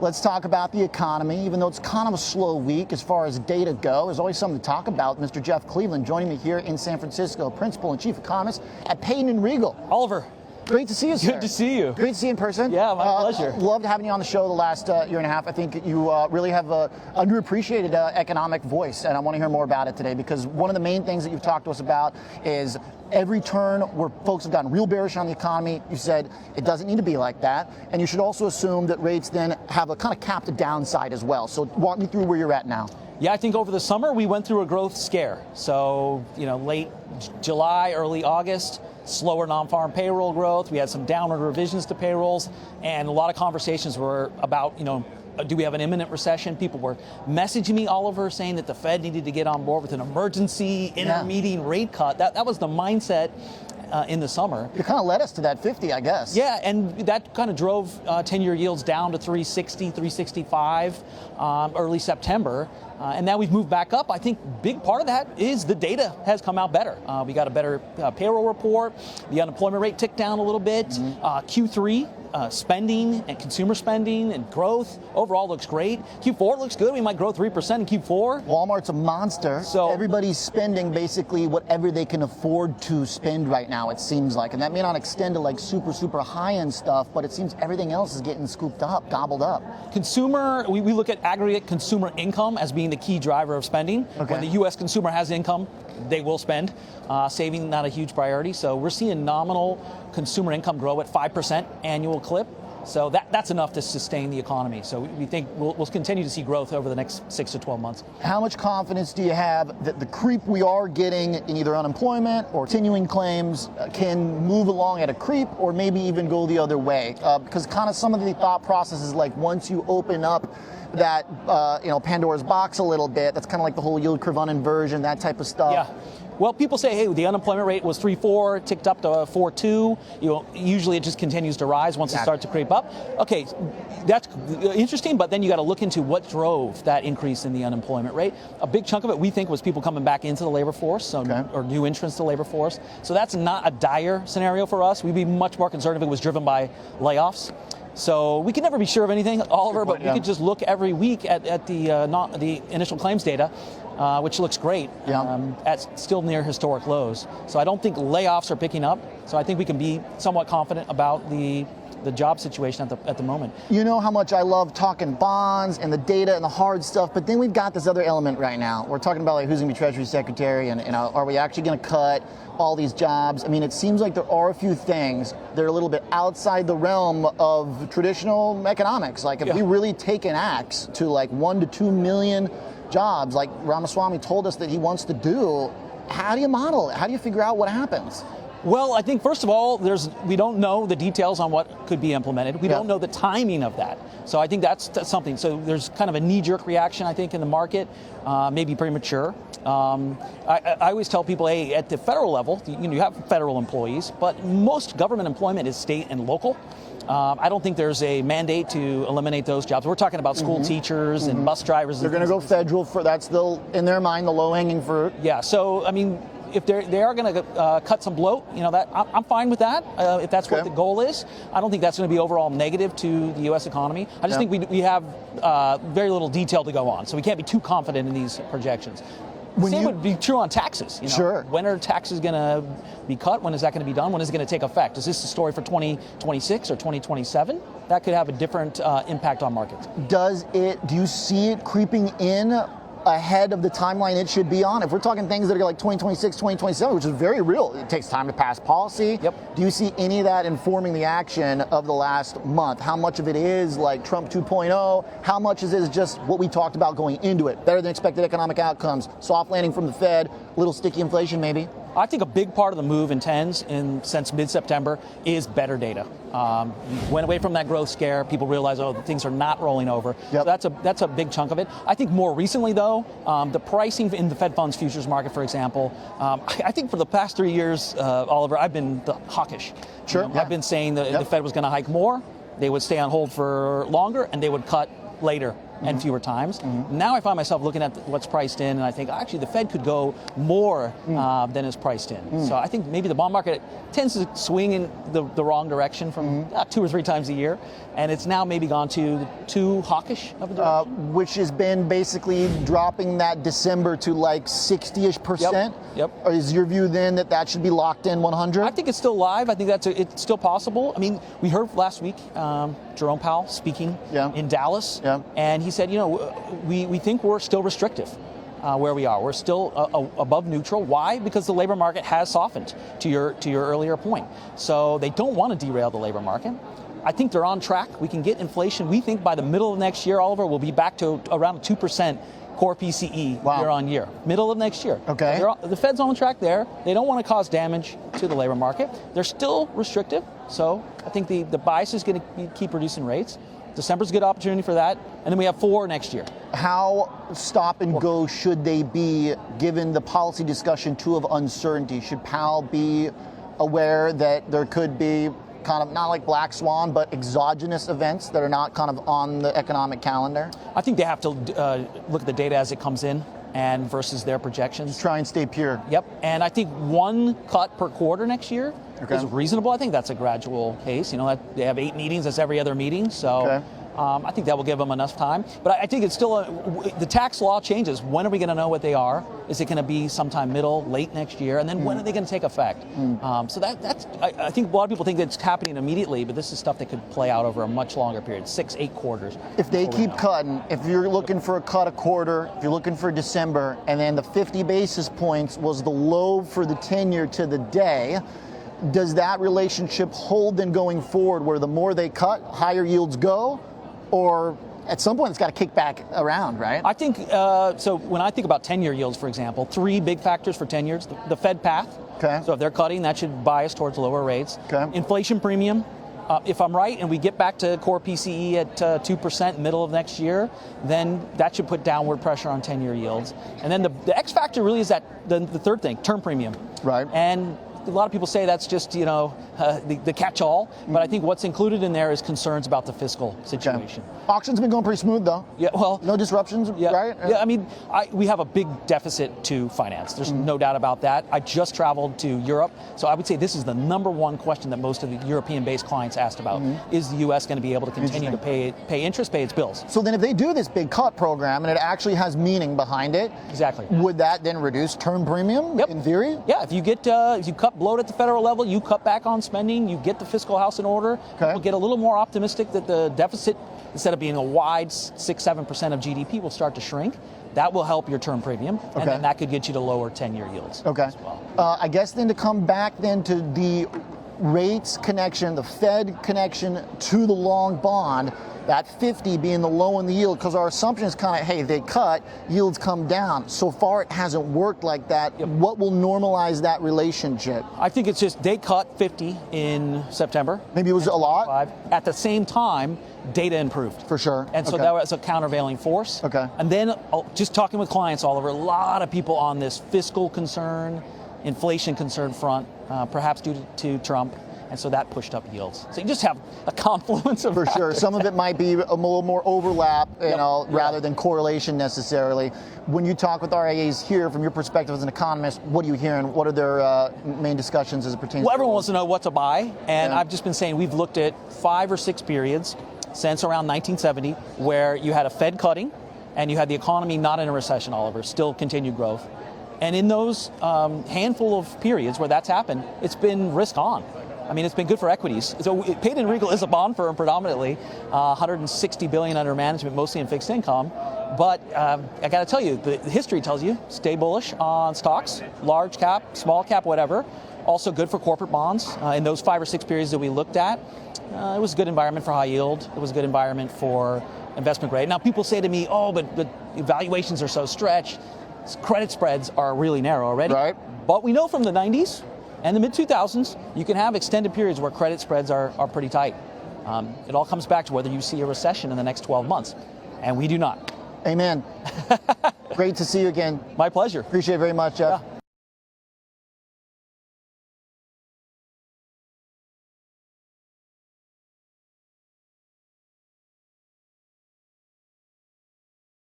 Let's talk about the economy. Even though it's kind of a slow week as far as data go, there's always something to talk about. Mr. Jeff Cleveland joining me here in San Francisco, Principal and Chief Economist at Payne & Regal. Oliver. Great to see you, sir. Good to see you. Great to see you in person. Yeah, my pleasure. Loved having you on the show the last year and a half. I think you really have an underappreciated economic voice, and I want to hear more about it today because one of the main things that you've talked to us about is every turn where folks have gotten real bearish on the economy, you said it doesn't need to be like that, and you should also assume that rates then have a kind of capped downside as well. So walk me through where you're at now. Yeah, I think over the summer we went through a growth scare. So, late July, early August, slower non-farm payroll growth. We had some downward revisions to payrolls, and a lot of conversations were about, do we have an imminent recession? People were messaging me, Oliver, saying that the Fed needed to get on board with an emergency intermediate rate cut. That was the mindset in the summer. It kind of led us to that 50, I guess. Yeah, and that kind of drove 10-year yields down to 360, 365 early September. And now we've moved back up. I think big part of that is the data has come out better. We got a better payroll report. The unemployment rate ticked down a little bit. Q3 spending and consumer spending and growth overall looks great. Q4 looks good. We might grow 3% in Q4. Walmart's a monster. So everybody's spending basically whatever they can afford to spend right now, it seems like. And that may not extend to like super high-end stuff, but it seems everything else is getting scooped up, gobbled up. Consumer, we look at aggregate consumer income as being the key driver of spending. Okay. When the U.S. consumer has income, they will spend. Saving, not a huge priority. So we're seeing nominal consumer income grow at 5% annual clip. So that's enough to sustain the economy. So we think we'll continue to see growth over the next 6 to 12 months. How much confidence do you have that the creep we are getting in either unemployment or continuing claims can move along at a creep or maybe even go the other way? Because kind of some of the thought processes, like once you open up that Pandora's box a little bit, that's kind of like the whole yield curve uninversion, that type of stuff. Yeah. Well, people say, hey, the unemployment rate was 3.4, ticked up to 4.2. Usually it just continues to rise once it starts to creep up. Okay, that's interesting, but then you got to look into what drove that increase in the unemployment rate. A big chunk of it, we think, was people coming back into the labor force, or new entrants to the labor force. So that's not a dire scenario for us. We'd be much more concerned if it was driven by layoffs. So we can never be sure of anything, Oliver, but we could just look every week at the initial claims data, which looks great, at still near historic lows. So I don't think layoffs are picking up. So I think we can be somewhat confident about the job situation at the moment. You know how much I love talking bonds and the data and the hard stuff, but then we've got this other element right now. We're talking about like who's going to be Treasury Secretary and are we actually going to cut all these jobs? I mean, it seems like there are a few things that are a little bit outside the realm of traditional economics. Like if we really take an axe to like 1 to 2 million jobs, like Ramaswamy told us that he wants to do, how do you model it? How do you figure out what happens? Well, I think, first of all, we don't know the details on what could be implemented. We don't know the timing of that. So I think that's something. So there's kind of a knee-jerk reaction, I think, in the market, maybe premature. I always tell people, hey, at the federal level, you have federal employees, but most government employment is state and local. I don't think there's a mandate to eliminate those jobs. We're talking about school teachers and bus drivers. They're going to go federal. That's in their mind, the low-hanging fruit. Yeah, so, I mean, if they are going to cut some bloat, I'm fine with that. If that's what the goal is, I don't think that's going to be overall negative to the U.S. economy. I just think we have very little detail to go on, so we can't be too confident in these projections. Same would be true on taxes. Sure. When are taxes going to be cut? When is that going to be done? When is it going to take effect? Is this a story for 2026 or 2027? That could have a different impact on markets. Do you see it creeping in ahead of the timeline it should be on? If we're talking things that are like 2026, 2027, which is very real, it takes time to pass policy. Yep. Do you see any of that informing the action of the last month? How much of it is like Trump 2.0? How much is it just what we talked about going into it? Better than expected economic outcomes, soft landing from the Fed, a little sticky inflation maybe? I think a big part of the move in tens since mid-September is better data. Went away from that growth scare. People realize, things are not rolling over. So that's a big chunk of it. I think more recently, though, the pricing in the Fed funds futures market, for example, I think for the past 3 years, Oliver, I've been hawkish. Sure. I've been saying that the Fed was going to hike more, they would stay on hold for longer, and they would cut later. and fewer times. Now I find myself looking at what's priced in, and I think actually the Fed could go more than is priced in. So I think maybe the bond market tends to swing in the wrong direction from 2 or 3 times a year, and it's now maybe gone to too hawkish of a direction. Which has been basically dropping that December to like 60-ish%. Yep. Or is your view then that should be locked in 100? I think it's still live. I think it's still possible. I mean, we heard last week Jerome Powell speaking in Dallas, and he said, we think we're still restrictive where we are. We're still above neutral. Why? Because the labor market has softened, to your earlier point. So they don't want to derail the labor market. I think they're on track. We can get inflation. We think by the middle of next year, Oliver, we'll be back to around 2% core PCE year on year. Middle of next year. Okay. The Fed's on track there. They don't want to cause damage to the labor market. They're still restrictive. So I think the bias is going to keep reducing rates. December's a good opportunity for that. And then we have 4 next year. How stop and go should they be given the policy discussion too of uncertainty? Should Powell be aware that there could be kind of not like black swan, but exogenous events that are not kind of on the economic calendar? I think they have to look at the data as it comes in and versus their projections. Try and stay pure. Yep, and I think 1 cut per quarter next year is reasonable. I think that's a gradual pace. They have 8 meetings, that's every other meeting, so I think that will give them enough time. But I think it's still, the tax law changes. When are we going to know what they are? Is it going to be sometime late next year? And then when are they going to take effect? So that's, I think a lot of people think that it's happening immediately, but this is stuff that could play out over a much longer period, 6-8 quarters. If they keep cutting, if you're looking for a cut a quarter, if you're looking for December, and then the 50 basis points was the low for the 10-year to the day, does that relationship hold then going forward where the more they cut, higher yields go? Or at some point it's got to kick back around, right? I think, so when I think about 10-year yields, for example, 3 big factors for 10 years. The Fed path. Okay. So if they're cutting, that should bias towards lower rates. Okay. Inflation premium. If I'm right and we get back to core PCE at 2% middle of next year, then that should put downward pressure on 10-year yields. And then the X factor really is that the third thing, term premium. Right. And a lot of people say that's just, the catch-all, but I think what's included in there is concerns about the fiscal situation. Okay. Auction's been going pretty smooth, though. Yeah, well, no disruptions, right? Yeah, I mean, we have a big deficit to finance. There's no doubt about that. I just traveled to Europe, so I would say this is the number one question that most of the European-based clients asked about. Is the U.S. going to be able to continue to pay interest, pay its bills? So then if they do this big cut program and it actually has meaning behind it, exactly, would that then reduce term premium in theory? Yeah, if you cut bloat at the federal level, you cut back on spending, you get the fiscal house in order, people get a little more optimistic that the deficit, instead of being a wide 6-7% of GDP, will start to shrink. That will help your term premium, and then that could get you to lower 10-year yields as well. I guess then to come back then to the rates connection, the Fed connection to the long bond, that 50 being the low in the yield, because our assumption is kind of, hey, they cut, yields come down. So far it hasn't worked like that. What will normalize that relationship? I think it's just they cut 50 in September. Maybe it was a lot? At the same time, data improved. For sure. And so that was a countervailing force. Okay. And then just talking with clients, Oliver, a lot of people on this fiscal concern, inflation concern front, perhaps due to Trump. And so that pushed up yields. So you just have a confluence of factors. Sure. Some of it might be a little more overlap, rather than correlation necessarily. When you talk with RIAs here, from your perspective as an economist, what are you hearing? What are their main discussions as it pertains? Well, everyone wants to know what to buy, and I've just been saying we've looked at 5 or 6 periods since around 1970 where you had a Fed cutting, and you had the economy not in a recession, Oliver, still continued growth. And in those handful of periods where that's happened, it's been risk on. I mean, it's been good for equities. So Payton & Regal is a bond firm predominantly, $160 billion under management, mostly in fixed income. But I got to tell you, the history tells you, stay bullish on stocks, large cap, small cap, whatever. Also good for corporate bonds. In those 5 or 6 periods that we looked at, it was a good environment for high yield. It was a good environment for investment grade. Now, people say to me, but valuations are so stretched. Credit spreads are really narrow already. Right. But we know from the 90s and the mid-2000s, you can have extended periods where credit spreads are pretty tight. It all comes back to whether you see a recession in the next 12 months, and we do not. Amen. Great to see you again. My pleasure. Appreciate it very much, Jeff. Yeah.